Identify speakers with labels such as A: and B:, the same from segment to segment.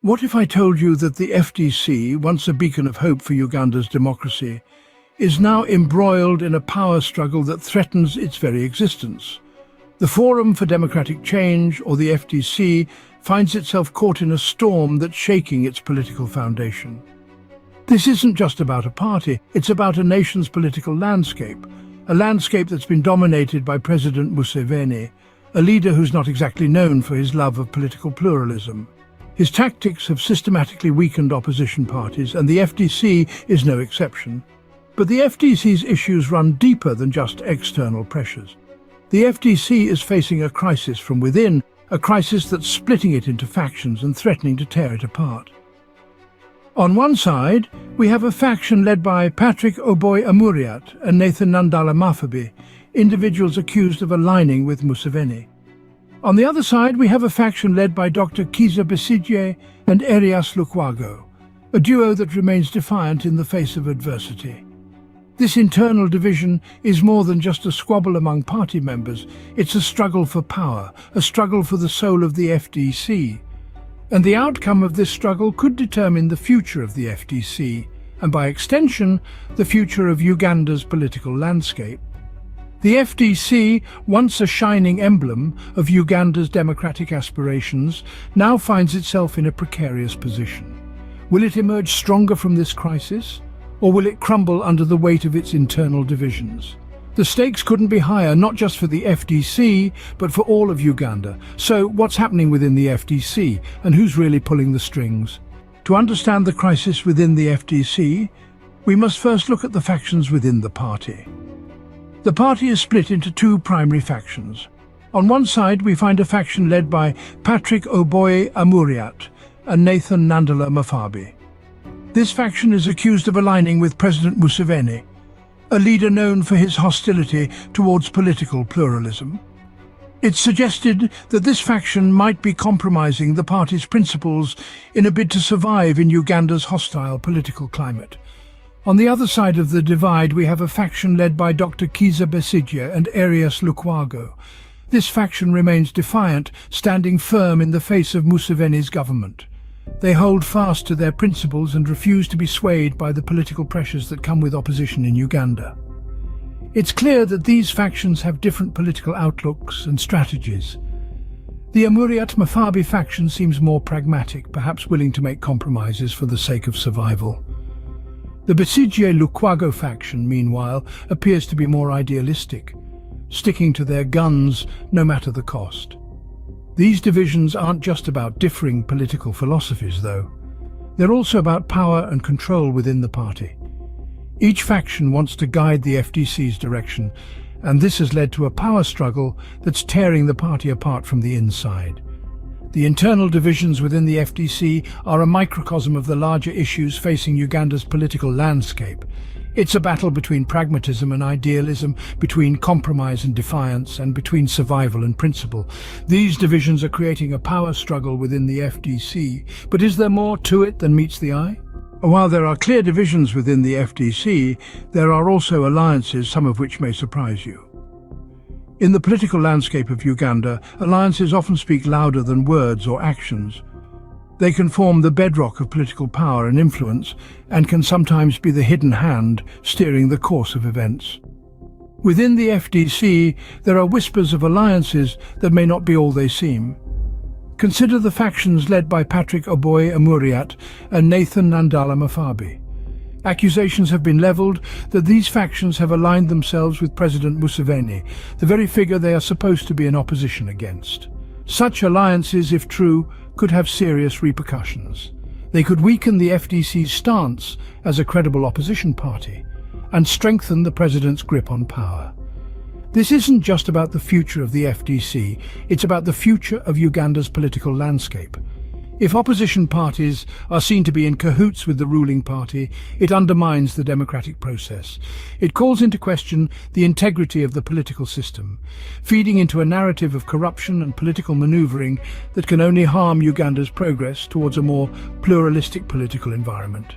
A: What if I told you that the FDC, once a beacon of hope for Uganda's democracy, is now embroiled in a power struggle that threatens its very existence? The Forum for Democratic Change, or the FDC, finds itself caught in a storm that's shaking its political foundation. This isn't just about a party, it's about a nation's political landscape, a landscape that's been dominated by President Museveni, a leader who's not exactly known for his love of political pluralism. His tactics have systematically weakened opposition parties, and the FDC is no exception. But the FDC's issues run deeper than just external pressures. The FDC is facing a crisis from within, a crisis that's splitting it into factions and threatening to tear it apart. On one side, we have a faction led by Patrick Oboy Amuriat and Nandala Mafabi, individuals accused of aligning with Museveni. On the other side, we have a faction led by Dr. Kiza Besigye and Erias Lukwago, a duo that remains defiant in the face of adversity. This internal division is more than just a squabble among party members. It's a struggle for power, a struggle for the soul of the FDC. And the outcome of this struggle could determine the future of the FDC, and by extension, the future of Uganda's political landscape. The FDC, once a shining emblem of Uganda's democratic aspirations, now finds itself in a precarious position. Will it emerge stronger from this crisis, or will it crumble under the weight of its internal divisions? The stakes couldn't be higher, not just for the FDC, but for all of Uganda. So what's happening within the FDC, and who's really pulling the strings? To understand the crisis within the FDC, we must first look at the factions within the party. The party is split into two primary factions. On one side, we find a faction led by Patrick Oboy Amuriat and Nandala Mafabi. This faction is accused of aligning with President Museveni, a leader known for his hostility towards political pluralism. It's suggested that this faction might be compromising the party's principles in a bid to survive in Uganda's hostile political climate. On the other side of the divide, we have a faction led by Dr. Kiza Besigye and Erias Lukwago. This faction remains defiant, standing firm in the face of Museveni's government. They hold fast to their principles and refuse to be swayed by the political pressures that come with opposition in Uganda. It's clear that these factions have different political outlooks and strategies. The Amuriat Mafabi faction seems more pragmatic, perhaps willing to make compromises for the sake of survival. The Besigye Lukwago faction, meanwhile, appears to be more idealistic, sticking to their guns no matter the cost. These divisions aren't just about differing political philosophies, though. They're also about power and control within the party. Each faction wants to guide the FDC's direction, and this has led to a power struggle that's tearing the party apart from the inside. The internal divisions within the FDC are a microcosm of the larger issues facing Uganda's political landscape. It's a battle between pragmatism and idealism, between compromise and defiance, and between survival and principle. These divisions are creating a power struggle within the FDC, but is there more to it than meets the eye? While there are clear divisions within the FDC, there are also alliances, some of which may surprise you. In the political landscape of Uganda, alliances often speak louder than words or actions. They can form the bedrock of political power and influence, and can sometimes be the hidden hand steering the course of events. Within the FDC, there are whispers of alliances that may not be all they seem. Consider the factions led by Patrick Oboy Amuriat and Nandala Mafabi. Accusations have been leveled that these factions have aligned themselves with President Museveni, the very figure they are supposed to be in opposition against. Such alliances, if true, could have serious repercussions. They could weaken the FDC's stance as a credible opposition party and strengthen the president's grip on power. This isn't just about the future of the FDC, it's about the future of Uganda's political landscape. If opposition parties are seen to be in cahoots with the ruling party, it undermines the democratic process. It calls into question the integrity of the political system, feeding into a narrative of corruption and political maneuvering that can only harm Uganda's progress towards a more pluralistic political environment.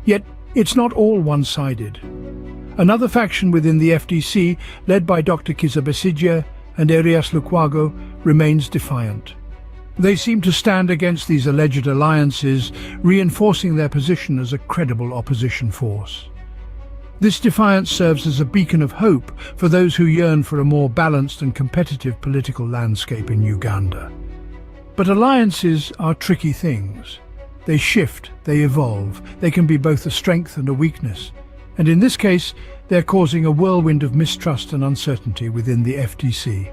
A: Yet, it's not all one-sided. Another faction within the FDC, led by Dr. Kiza Besigye and Erias Lukwago, remains defiant. They seem to stand against these alleged alliances, reinforcing their position as a credible opposition force. This defiance serves as a beacon of hope for those who yearn for a more balanced and competitive political landscape in Uganda. But alliances are tricky things. They shift, they evolve, they can be both a strength and a weakness. And in this case, they're causing a whirlwind of mistrust and uncertainty within the FDC.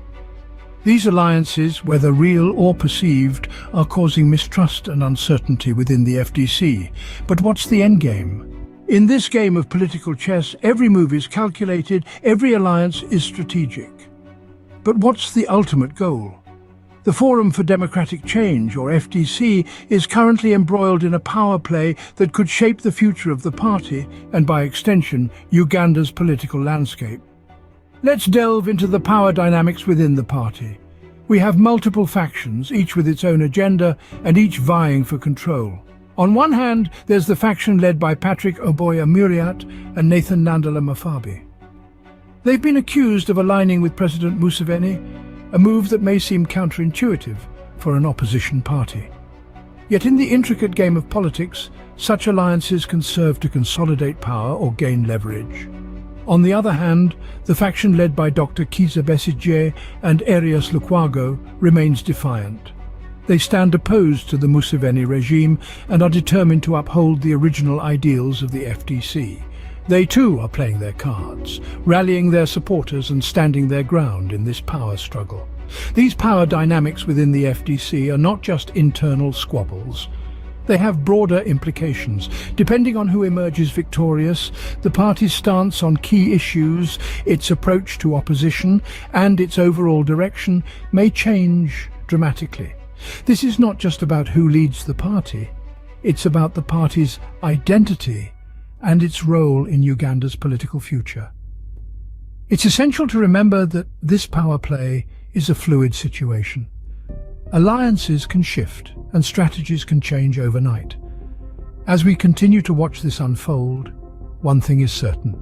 A: These alliances, whether real or perceived, are causing mistrust and uncertainty within the FDC. But what's the endgame? In this game of political chess, every move is calculated, every alliance is strategic. But what's the ultimate goal? The Forum for Democratic Change, or FDC, is currently embroiled in a power play that could shape the future of the party and, by extension, Uganda's political landscape. Let's delve into the power dynamics within the party. We have multiple factions, each with its own agenda and each vying for control. On one hand, there's the faction led by Patrick Oboy Amuriat and Nandala Mafabi. They've been accused of aligning with President Museveni, a move that may seem counterintuitive for an opposition party. Yet in the intricate game of politics, such alliances can serve to consolidate power or gain leverage. On the other hand, the faction led by Dr. Kiza Besigye and Erias Lukwago remains defiant. They stand opposed to the Museveni regime and are determined to uphold the original ideals of the FDC. They too are playing their cards, rallying their supporters and standing their ground in this power struggle. These power dynamics within the FDC are not just internal squabbles. They have broader implications. Depending on who emerges victorious, the party's stance on key issues, its approach to opposition, and its overall direction may change dramatically. This is not just about who leads the party. It's about the party's identity and its role in Uganda's political future. It's essential to remember that this power play is a fluid situation. Alliances can shift and strategies can change overnight. As we continue to watch this unfold, one thing is certain: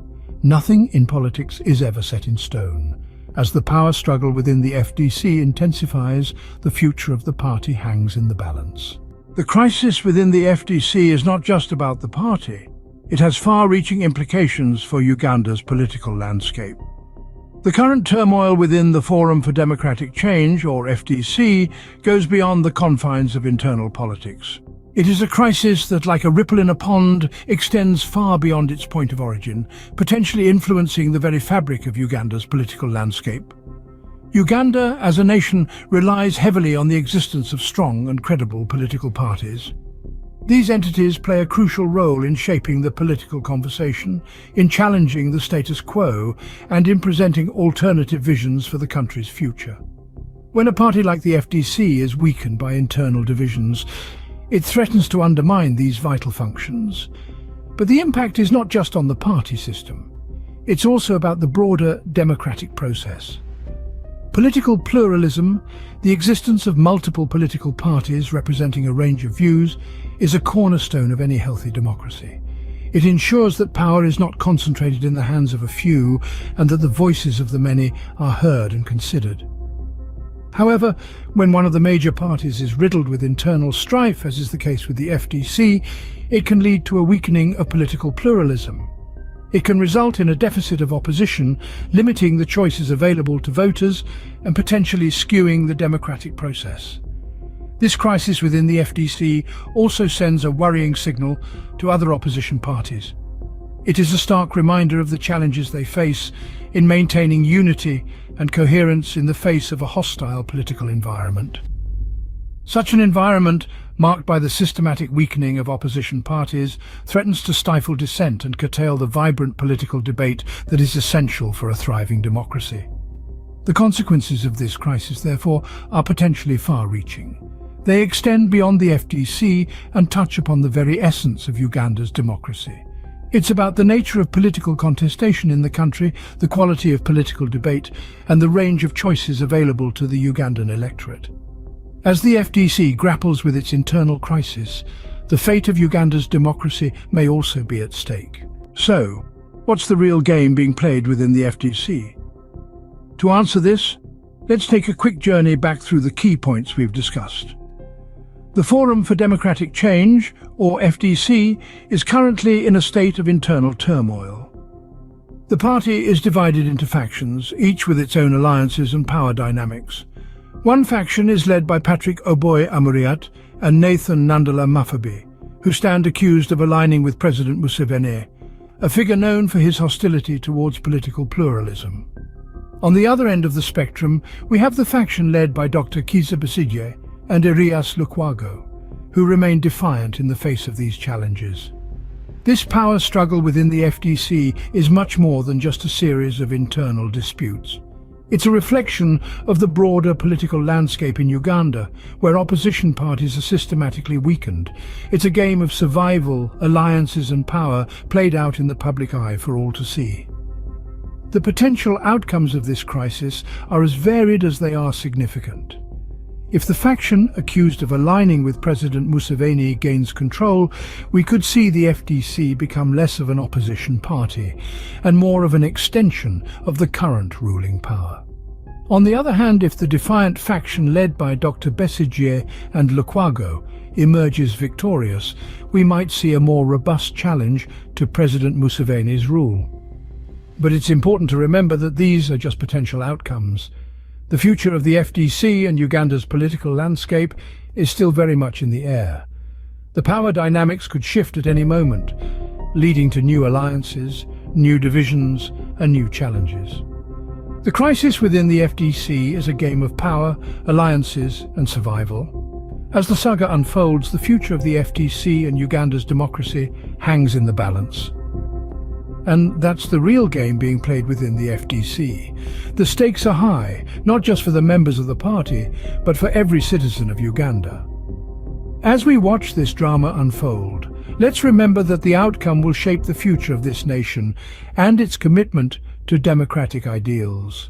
A: nothing in politics is ever set in stone. As the power struggle within the FDC intensifies, the future of the party hangs in the balance. The crisis within the FDC is not just about the party. It has far-reaching implications for Uganda's political landscape. The current turmoil within the Forum for Democratic Change, or FDC, goes beyond the confines of internal politics. It is a crisis that, like a ripple in a pond, extends far beyond its point of origin, potentially influencing the very fabric of Uganda's political landscape. Uganda, as a nation, relies heavily on the existence of strong and credible political parties. These entities play a crucial role in shaping the political conversation, in challenging the status quo, and in presenting alternative visions for the country's future. When a party like the FDC is weakened by internal divisions, it threatens to undermine these vital functions. But the impact is not just on the party system. It's also about the broader democratic process. Political pluralism, the existence of multiple political parties representing a range of views, is a cornerstone of any healthy democracy. It ensures that power is not concentrated in the hands of a few and that the voices of the many are heard and considered. However, when one of the major parties is riddled with internal strife, as is the case with the FDC, it can lead to a weakening of political pluralism. It can result in a deficit of opposition, limiting the choices available to voters and potentially skewing the democratic process. This crisis within the FDC also sends a worrying signal to other opposition parties. It is a stark reminder of the challenges they face in maintaining unity and coherence in the face of a hostile political environment. Such an environment, marked by the systematic weakening of opposition parties, threatens to stifle dissent and curtail the vibrant political debate that is essential for a thriving democracy. The consequences of this crisis, therefore, are potentially far-reaching. They extend beyond the FDC and touch upon the very essence of Uganda's democracy. It's about the nature of political contestation in the country, the quality of political debate, and the range of choices available to the Ugandan electorate. As the FDC grapples with its internal crisis, the fate of Uganda's democracy may also be at stake. So, what's the real game being played within the FDC? To answer this, let's take a quick journey back through the key points we've discussed. The Forum for Democratic Change, or FDC, is currently in a state of internal turmoil. The party is divided into factions, each with its own alliances and power dynamics. One faction is led by Patrick Oboy Amuriat and Nandala Mafabi, who stand accused of aligning with President Museveni, a figure known for his hostility towards political pluralism. On the other end of the spectrum, we have the faction led by Dr. Kiza Besigye and Erias Lukwago, who remain defiant in the face of these challenges. This power struggle within the FDC is much more than just a series of internal disputes. It's a reflection of the broader political landscape in Uganda, where opposition parties are systematically weakened. It's a game of survival, alliances and power played out in the public eye for all to see. The potential outcomes of this crisis are as varied as they are significant. If the faction accused of aligning with President Museveni gains control, we could see the FDC become less of an opposition party and more of an extension of the current ruling power. On the other hand, if the defiant faction led by Dr. Besigye and Lukwago emerges victorious, we might see a more robust challenge to President Museveni's rule. But it's important to remember that these are just potential outcomes. The future of the FDC and Uganda's political landscape is still very much in the air. The power dynamics could shift at any moment, leading to new alliances, new divisions, and new challenges. The crisis within the FDC is a game of power, alliances, and survival. As the saga unfolds, the future of the FDC and Uganda's democracy hangs in the balance. And that's the real game being played within the FDC. The stakes are high, not just for the members of the party, but for every citizen of Uganda. As we watch this drama unfold, let's remember that the outcome will shape the future of this nation and its commitment to democratic ideals.